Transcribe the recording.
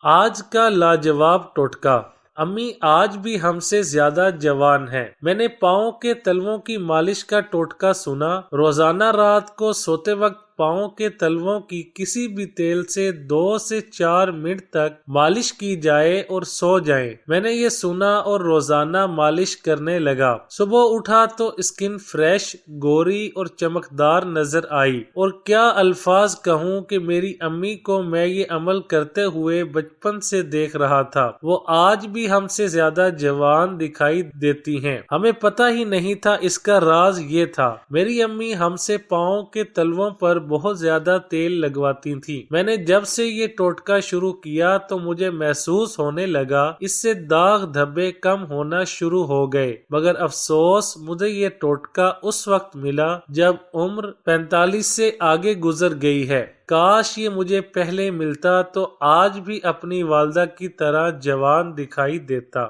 آج کا لاجواب ٹوٹکا۔ امی آج بھی ہم سے زیادہ جوان ہیں۔ میں نے پاؤں کے تلووں کی مالش کا ٹوٹکا سنا۔ روزانہ رات کو سوتے وقت پاؤں کے تلووں کی کسی بھی تیل سے 2 سے 4 منٹ تک مالش کی جائے اور سو جائیں۔ میں نے یہ سنا اور روزانہ مالش کرنے لگا۔ صبح اٹھا تو اسکن فریش، گوری اور چمکدار نظر آئی، اور کیا الفاظ کہوں کہ میری امی کو میں یہ عمل کرتے ہوئے بچپن سے دیکھ رہا تھا۔ وہ آج بھی ہم سے زیادہ جوان دکھائی دیتی ہیں۔ ہمیں پتہ ہی نہیں تھا اس کا راز یہ تھا۔ میری امی ہم سے پاؤں کے تلووں پر بہت زیادہ تیل لگواتی تھی۔ میں نے جب سے یہ ٹوٹکا شروع کیا تو مجھے محسوس ہونے لگا اس سے داغ دھبے کم ہونا شروع ہو گئے، مگر افسوس مجھے یہ ٹوٹکا اس وقت ملا جب عمر 45 سے آگے گزر گئی ہے۔ کاش یہ مجھے پہلے ملتا تو آج بھی اپنی والدہ کی طرح جوان دکھائی دیتا۔